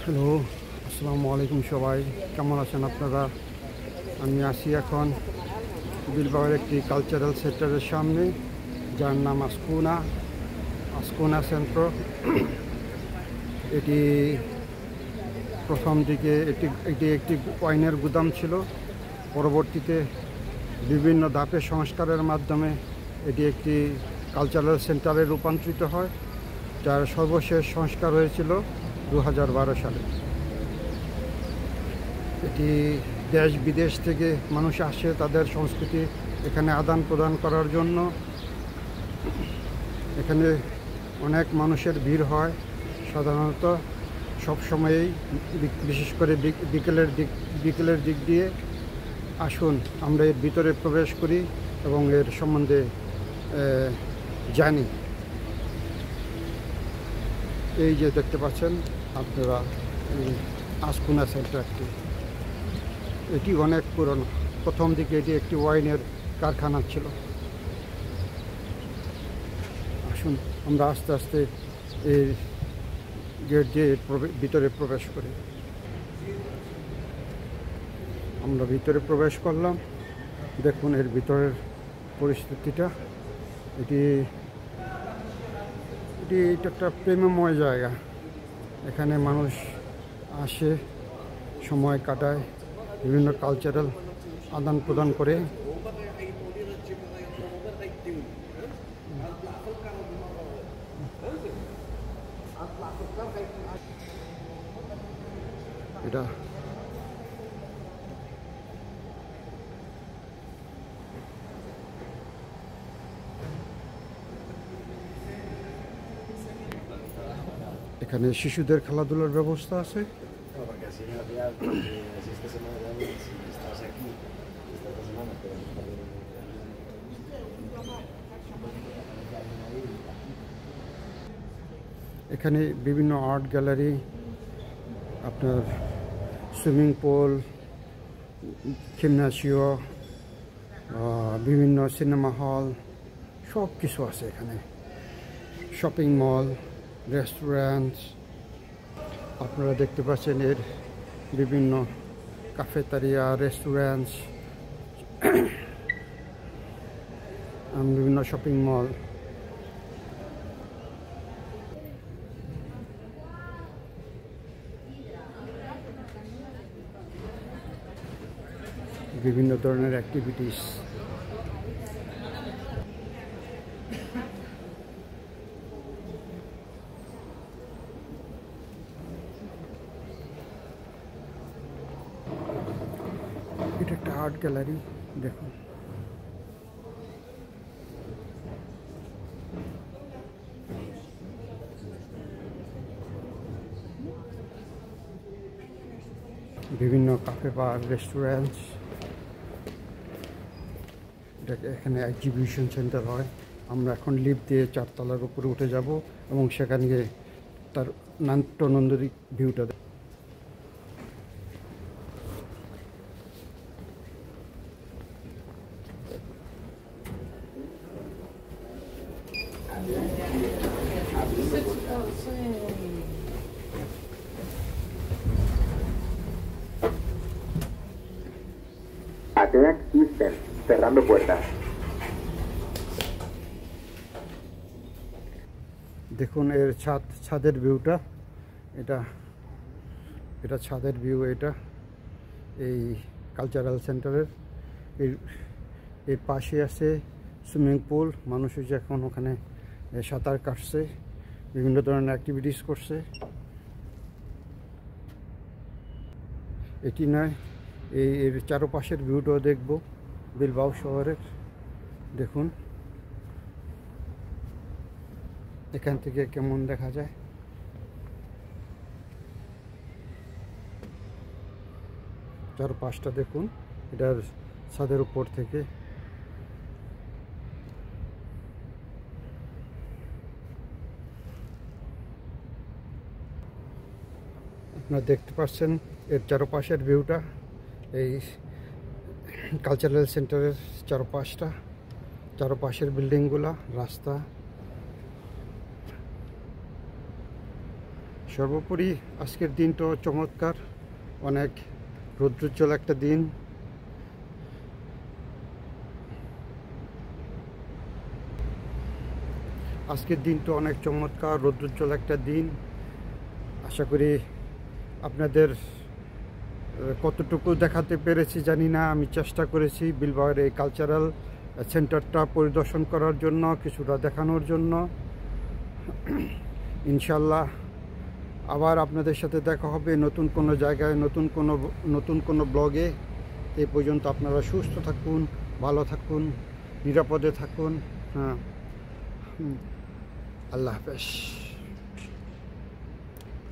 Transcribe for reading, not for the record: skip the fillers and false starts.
Hello, আসসালামু আলাইকুম সবাই, কেমন আছেন আপনারা? আমি আছি এখন বিলবাওয়ের একটি কালচারাল সেন্টারের সামনে, যার নাম আসকোনা সেন্ট্রো। এটি প্রথম দিকে এটি একটি ওয়াইনের গুদাম ছিল। পরবর্তীতে বিভিন্ন ধাপে সংস্কারের মাধ্যমে এটি একটি কালচারাল সেন্টারে রূপান্তরিত হয়, যার সর্বশেষ সংস্কার হয়েছিল 2012 সালে। এটি দেশ বিদেশ থেকে মানুষ আসে তাদের সংস্কৃতি এখানে আদান প্রদান করার জন্য। এখানে অনেক মানুষের ভিড় হয় সাধারণত সবসময়েই, বিশেষ করে বিকেলের দিক দিয়ে। আসুন আমরা এর ভিতরে প্রবেশ করি এবং এর সম্বন্ধে জানি। এই যে দেখতে পাচ্ছেন আপনারা আসকোনা সেন্টারটি, এটি অনেক পুরনো। প্রথম দিকে এটি একটি ওয়াইনের কারখানা ছিল। আসুন আমরা আস্তে আস্তে এই গেট দিয়ে ভিতরে প্রবেশ করি। আমরা ভিতরে প্রবেশ করলাম। দেখুন এর ভিতরের পরিস্থিতিটা। এটা একটা প্রেমময় জায়গা। এখানে মানুষ আসে, সময় কাটায়, বিভিন্ন কালচারাল আদান প্রদান করে। এটা এখানে শিশুদের খেলাধুলার ব্যবস্থা আছে। এখানে বিভিন্ন আর্ট গ্যালারি, আপনার সুইমিং পুল, জিমনাসিও, বিভিন্ন সিনেমা হল, সব কিছু আছে এখানে। শপিং মল, রেস্টুরেন্টস, আপনারা দেখতে পাচ্ছেন এর বিভিন্ন ক্যাফেটেরিয়া, রেস্টুরেন্টস, বিভিন্ন শপিং মল। বিভিন্ন ধরনের অ্যাক্টিভিটিস। এটা একটা আর্ট গ্যালারি, দেখুন। বিভিন্ন কাফে বার, রেস্টুরেন্টস। এখানে এক্সিবিশন সেন্টার হয়। আমরা এখন লিফট দিয়ে 4 তলার উপরে উঠে যাব এবং সেখানে গিয়ে তার নাট্যনন্দী ভিউটা। Atenas Eastern, cerrando puertas. দেখুন এর ছাদের ভিউটা। এটা ছাদের ভিউ। এটা এই কালচারাল সেন্টারের এর পাশে আছে সুইমিং পুল। মানুষ এখন ওখানে সাঁতার কাটছে, বিভিন্ন ধরনের অ্যাক্টিভিটিস করছে। এটি নয়, এর চারপাশের ভিউটাও দেখব বিলবাও শহরের। দেখুন এখান থেকে কেমন দেখা যায়। চারপাশটা দেখুন এটার ছাদের উপর থেকে। আপনারা দেখতে পাচ্ছেন এর চারপাশের ভিউটা, এই কালচারাল সেন্টারের চারপাশের বিল্ডিংগুলা, রাস্তা, সর্বোপরি আজকের দিনটাও চমৎকার, অনেক রৌদ্রোজ্জ্বল একটা দিন। আজকের দিনটা অনেক চমৎকার রৌদ্রোজ্জ্বল একটা দিন। আশা করি আপনাদের কতটুকু দেখাতে পেরেছি জানি না। আমি চেষ্টা করেছি বিলবাওয়ের এই কালচারাল সেন্টারটা পরিদর্শন করার জন্য, কিছুটা দেখানোর জন্য। ইনশাল্লাহ আবার আপনাদের সাথে দেখা হবে নতুন কোনো জায়গায়, নতুন কোনো ব্লগে। এই পর্যন্ত আপনারা সুস্থ থাকুন, ভালো থাকুন, নিরাপদে থাকুন। হ্যাঁ, আল্লাহ হাফেজ।